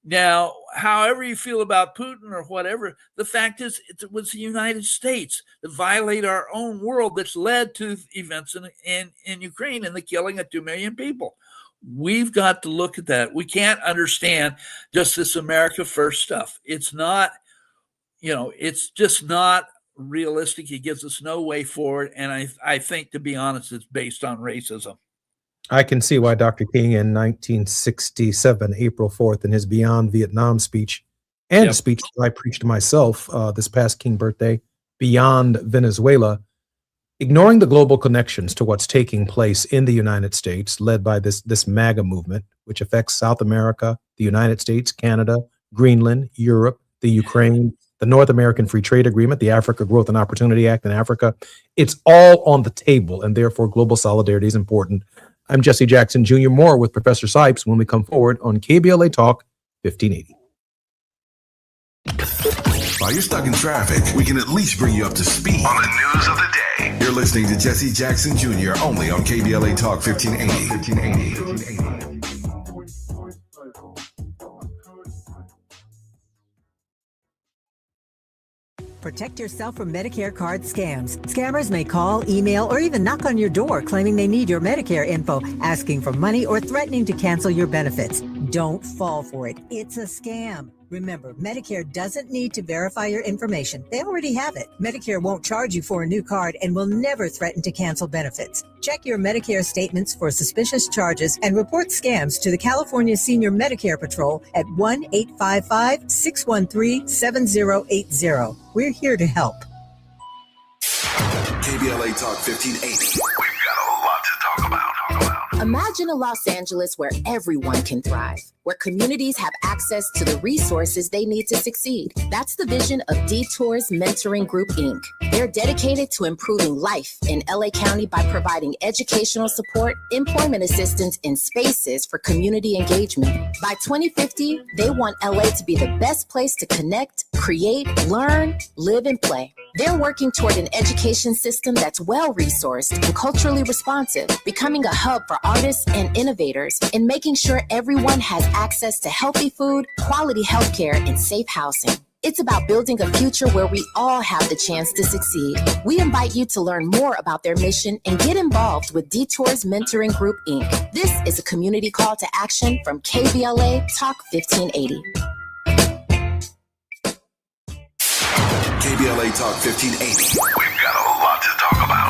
Now, however you feel about Putin or whatever, the fact is it was the United States that violated our own world that's led to events in Ukraine and the killing of 2 million people. We've got to look at that. We can't understand just this America First stuff. It's not, it's just not realistic. It gives us no way forward. And I think, to be honest, it's based on racism. I can see why Dr. King in 1967, April 4th, in his Beyond Vietnam speech, and a speech that I preached myself this past King birthday, Beyond Venezuela, ignoring the global connections to what's taking place in the United States, led by this MAGA movement, which affects South America, the United States, Canada, Greenland, Europe, the Ukraine, the North American Free Trade Agreement, the Africa Growth and Opportunity Act in Africa. It's all on the table, and therefore global solidarity is important. I'm Jesse Jackson Jr. More with Professor Sipes when we come forward on KBLA Talk 1580. While you're stuck in traffic, we can at least bring you up to speed on the news of the day. You're listening to Jesse Jackson Jr. only on KBLA Talk 1580. Protect yourself from Medicare card scams. Scammers may call, email, or even knock on your door claiming they need your Medicare info, asking for money, or threatening to cancel your benefits. Don't fall for it. It's a scam. Remember, Medicare doesn't need to verify your information. They already have it. Medicare won't charge you for a new card and will never threaten to cancel benefits. Check your Medicare statements for suspicious charges and report scams to the California Senior Medicare Patrol at 1-855-613-7080. We're here to help. KBLA Talk 1580. We've got a lot to talk about. Imagine a Los Angeles where everyone can thrive, where communities have access to the resources they need to succeed. That's the vision of Detours Mentoring Group, Inc. They're dedicated to improving life in LA County by providing educational support, employment assistance, and spaces for community engagement. By 2050, they want LA to be the best place to connect, create, learn, live, and play. They're working toward an education system that's well-resourced and culturally responsive, becoming a hub for artists and innovators, and making sure everyone has access to healthy food, quality healthcare, and safe housing. It's about building a future where we all have the chance to succeed. We invite you to learn more about their mission and get involved with Detours Mentoring Group, Inc. This is a community call to action from KBLA Talk 1580. KBLA Talk 1580. We've got a lot to talk about.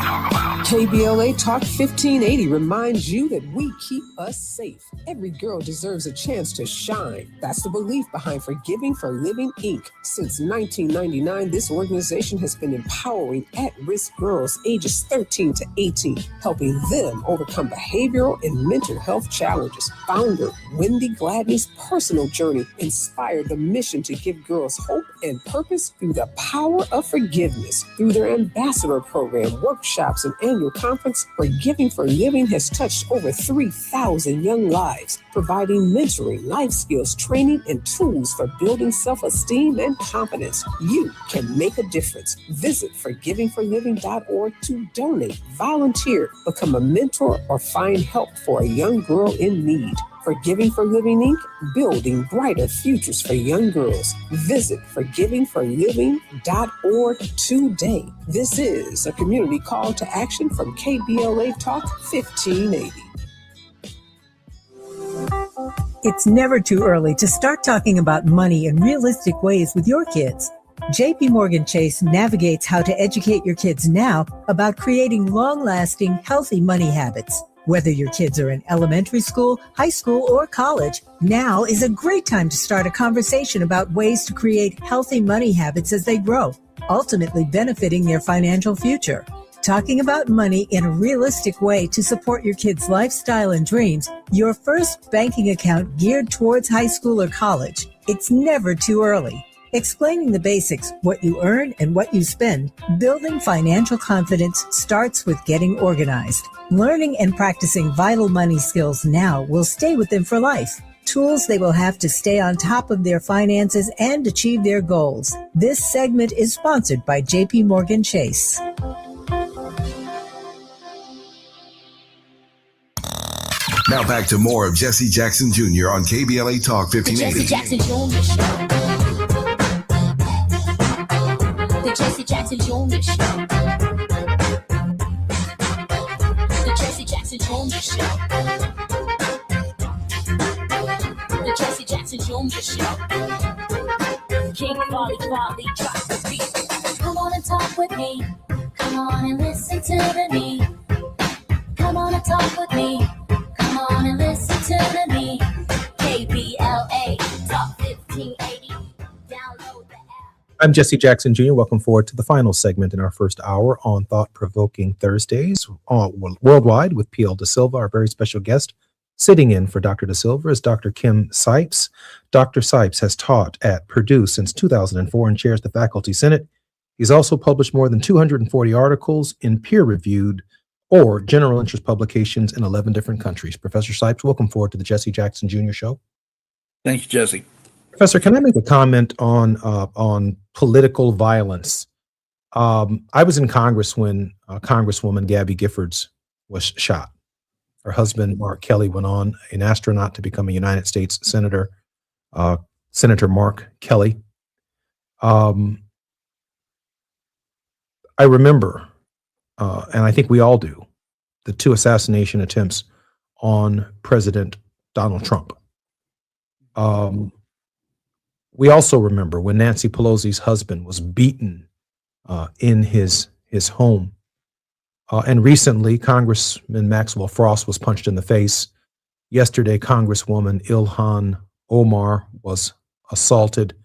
KBLA Talk 1580 reminds you that we keep us safe. Every girl deserves a chance to shine. That's the belief behind Forgiving for Living, Inc. Since 1999, this organization has been empowering at-risk girls ages 13 to 18, helping them overcome behavioral and mental health challenges. Founder Wendy Gladney's personal journey inspired the mission to give girls hope and purpose through the power of forgiveness. Through their ambassador program, workshops, and annual conference, Forgiving for Living has touched over 3,000 young lives, providing mentoring, life skills, training, and tools for building self-esteem and confidence. You can make a difference. Visit forgivingforliving.org to donate, volunteer, become a mentor, or find help for a young girl in need. Forgiving for Living, Inc., building brighter futures for young girls. Visit forgivingforliving.org today. This is a community call to action from KBLA Talk 1580. It's never too early to start talking about money in realistic ways with your kids. JP Morgan Chase navigates how to educate your kids now about creating long-lasting, healthy money habits. Whether your kids are in elementary school, high school, or college, now is a great time to start a conversation about ways to create healthy money habits as they grow, ultimately benefiting their financial future. Talking about money in a realistic way to support your kids' lifestyle and dreams, your first banking account geared towards high school or college. It's never too early. Explaining the basics, what you earn and what you spend, building financial confidence starts with getting organized. Learning and practicing vital money skills now will stay with them for life. Tools they will have to stay on top of their finances and achieve their goals. This segment is sponsored by JP Morgan Chase. Now back to more of Jesse Jackson Jr. on KBLA Talk 1580. Jesse Jackson Jr. Show. The Jesse Jackson Jr. Show. The Jesse Jackson Jr. Show. The Jesse Jackson Jr. Show. King Volley, drop the beat. Come on and talk with me. Come on and listen to me. Come on and talk with me. Come on and listen to me. KBLA Talk 1580. Download the app. I'm Jesse Jackson Jr. Welcome forward to the final segment in our first hour on Thought-Provoking Thursdays worldwide with P.L. De Silva. Our very special guest sitting in for Dr. De Silva is Dr. Kim Sipes. Dr. Sipes has taught at Purdue since 2004 and chairs the Faculty Senate. He's also published more than 240 articles in peer-reviewed or general interest publications in 11 different countries. Professor Sipes, welcome forward to the Jesse Jackson Jr. Show. Thank you, Jesse. Professor, can I make a comment on political violence? I was in Congress when Congresswoman Gabby Giffords was shot. Her husband, Mark Kelly, went on, an astronaut, to become a United States Senator, Senator Mark Kelly. I remember, and I think we all do, the two assassination attempts on President Donald Trump. We also remember when Nancy Pelosi's husband was beaten in his home. And recently, Congressman Maxwell Frost was punched in the face. Yesterday, Congresswoman Ilhan Omar was assaulted.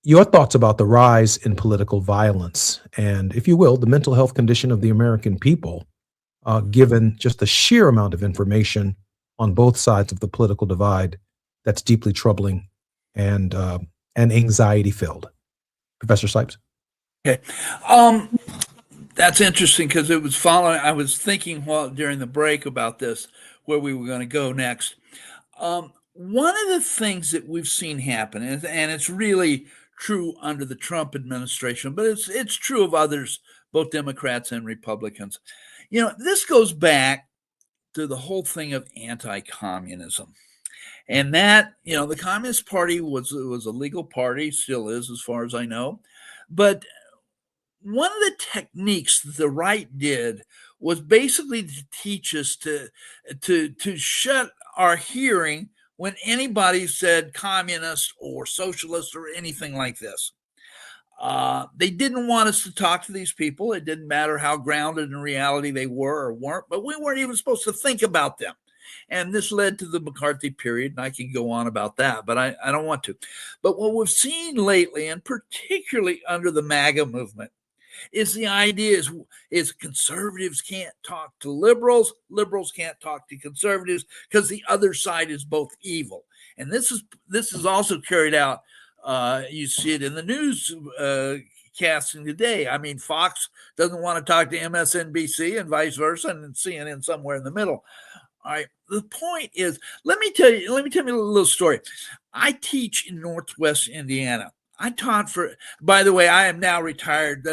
Your thoughts about the rise in political violence and, if you will, the mental health condition of the American people, given just the sheer amount of information on both sides of the political divide that's deeply troubling and anxiety-filled. Professor Sipes? Okay. That's interesting because it was following. I was thinking during the break about this, where we were going to go next. One of the things that we've seen happen, and it's really true under the Trump administration, but it's true of others, both Democrats and Republicans. This goes back to the whole thing of anti-communism. And that, the Communist Party was a legal party, still is, as far as I know. But one of the techniques that the right did was basically to teach us to shut our hearing when anybody said communist or socialist or anything like this. They didn't want us to talk to these people. It didn't matter how grounded in reality they were or weren't, but we weren't even supposed to think about them. And this led to the McCarthy period, and I can go on about that, but I don't want to. But what we've seen lately, and particularly under the MAGA movement, is the idea is conservatives can't talk to liberals, liberals can't talk to conservatives because the other side is both evil. And this is also carried out. You see it in the news casting today. I mean, Fox doesn't want to talk to MSNBC and vice versa, and CNN somewhere in the middle. All right. The point is, let me tell you a little story. I teach in Northwest Indiana. I taught by the way, I am now retired.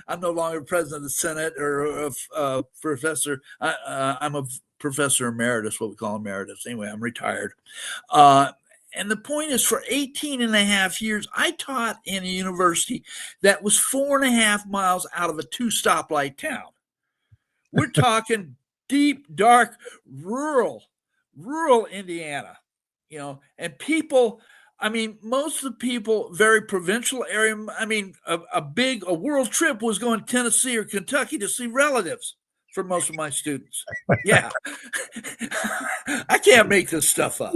I'm no longer president of the Senate or a professor. I'm a professor emeritus, what we call emeritus. Anyway, I'm retired. And the point is, for 18 and a half years, I taught in a university that was 4.5 miles out of a 2-stoplight town. We're talking deep, dark, rural Indiana, and people, I mean, most of the people, very provincial area. I mean, a world trip was going to Tennessee or Kentucky to see relatives for most of my students. Yeah. I can't make this stuff up.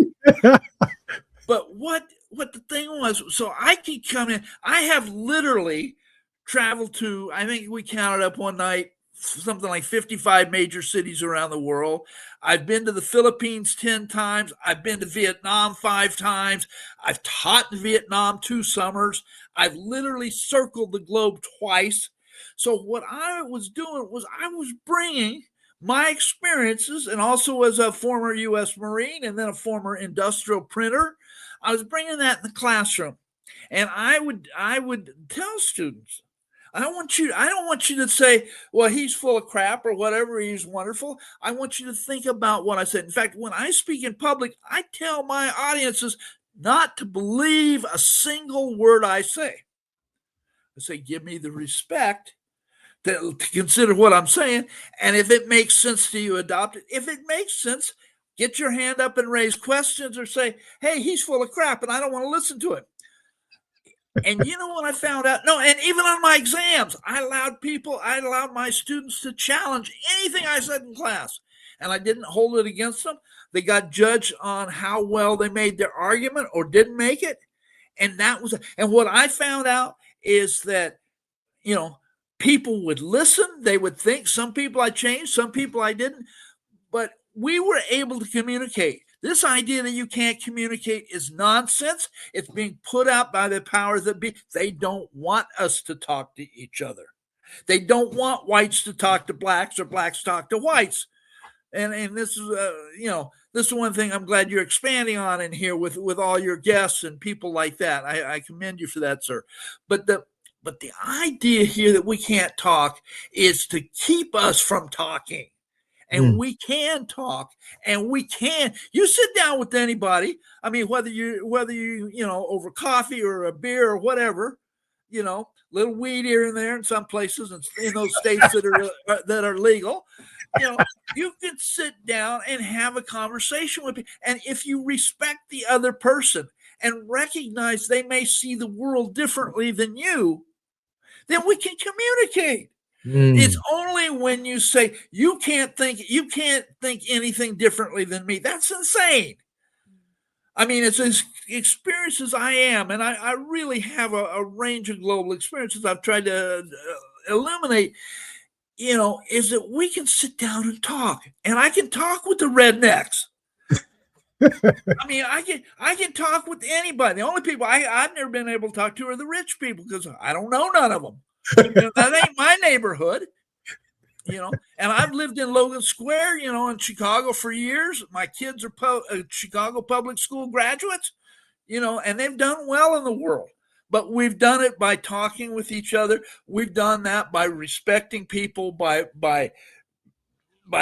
But what the thing was, so I can come in. I have literally traveled to, I think we counted up one night, something like 55 major cities around the world. I've been to the Philippines 10 times. I've been to Vietnam 5 times. I've taught in Vietnam 2 summers. I've literally circled the globe twice. So what I was doing was I was bringing my experiences, and also as a former U.S. Marine and then a former industrial printer, I was bringing that in the classroom. And I would tell students, I don't want you to say, well, he's full of crap or whatever, he's wonderful. I want you to think about what I said. In fact, when I speak in public, I tell my audiences not to believe a single word I say. I say, give me the respect to consider what I'm saying. And if it makes sense to you, adopt it. If it makes sense, get your hand up and raise questions or say, hey, he's full of crap and I don't want to listen to it. And you know what I found out? No, and even on my exams, I allowed my students to challenge anything I said in class. And I didn't hold it against them. They got judged on how well they made their argument or didn't make it. And and what I found out is that, people would listen. They would think. Some people I changed, some people I didn't. But we were able to communicate. This idea that you can't communicate is nonsense. It's being put out by the powers that be. They don't want us to talk to each other. They don't want whites to talk to blacks or blacks to talk to whites. And this is, this is one thing I'm glad you're expanding on in here with all your guests and people like that. I commend you for that, sir. But the idea here that we can't talk is to keep us from talking. And we can talk, and you sit down with anybody. I mean, whether you over coffee or a beer or whatever, little weed here and there in some places and in those states that are legal, you can sit down and have a conversation with people. And if you respect the other person and recognize they may see the world differently than you, then we can communicate. It's only when you say you can't think anything differently than me. That's insane. I mean, it's as experienced as I am, and I really have a range of global experiences I've tried to eliminate, is that we can sit down and talk, and I can talk with the rednecks. I mean, I can talk with anybody. The only people I've never been able to talk to are the rich people because I don't know none of them. That ain't my neighborhood, and I've lived in Logan Square, in Chicago for years. My kids are Chicago public school graduates, and they've done well in the world. But we've done it by talking with each other. We've done that by respecting people, by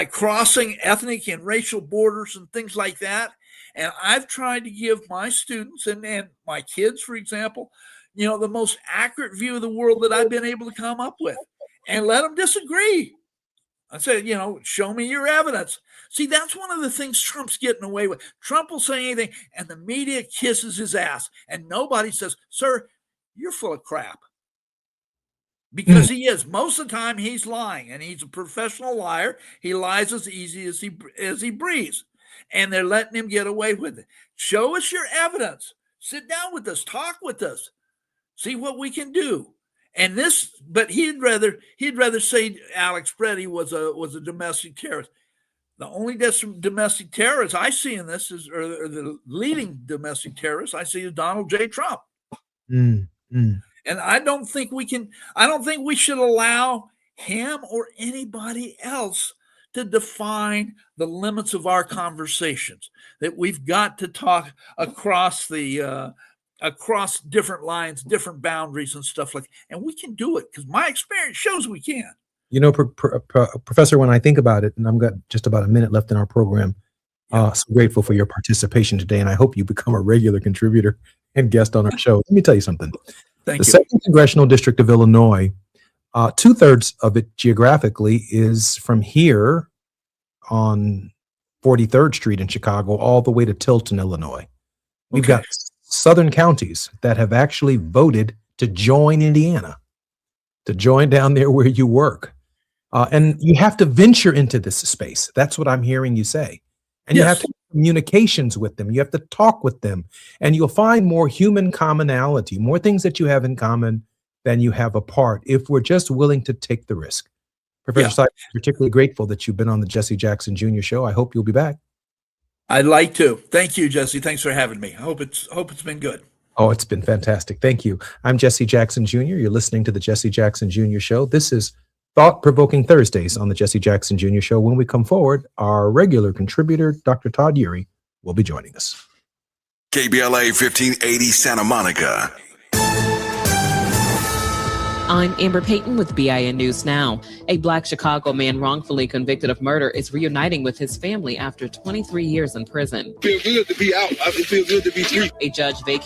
crossing ethnic and racial borders and things like that. And I've tried to give my students and my kids, for example, the most accurate view of the world that I've been able to come up with, and let them disagree. I said, show me your evidence. See, that's one of the things Trump's getting away with. Trump will say anything, and the media kisses his ass, and nobody says, sir, you're full of crap. Because he is. Most of the time, he's lying, and he's a professional liar. He lies as easy as he breathes, and they're letting him get away with it. Show us your evidence. Sit down with us. Talk with us. See what we can do. And but he'd rather say Alex Preddy was a domestic terrorist. The only domestic terrorist I see in this or the leading domestic terrorist I see is Donald J. Trump. And I don't think we should allow him or anybody else to define the limits of our conversations. That we've got to talk across across different lines, different boundaries and stuff like that. And we can do it because my experience shows we can. Professor, when I think about it, and I've got just about a minute left in our program, so grateful for your participation today, and I hope you become a regular contributor and guest on our show. Let me tell you something. Thank the you. 2nd Congressional District of Illinois, 2/3 of it geographically is from here on 43rd Street in Chicago all the way to Tilton, Illinois. We've got southern counties that have actually voted to join Indiana, to join down there where you work. And you have to venture into this space. That's what I'm hearing you say. And you have to have communications with them. You have to talk with them. And you'll find more human commonality, more things that you have in common than you have apart if we're just willing to take the risk. Professor Sykes, I'm particularly grateful that you've been on the Jesse Jackson Jr. Show. I hope you'll be back. I'd like to. Thank you, Jesse. Thanks for having me. I hope it's been good. Oh, it's been fantastic. Thank you. I'm Jesse Jackson Jr. You're listening to the Jesse Jackson Jr. Show. This is Thought-Provoking Thursdays on the Jesse Jackson Jr. Show. When we come forward, our regular contributor, Dr. Todd Urey, will be joining us. KBLA 1580 Santa Monica. I'm Amber Payton with BIN News Now. A Black Chicago man wrongfully convicted of murder is reuniting with his family after 23 years in prison. Feel good to be out. I feel good to be free. A judge vacated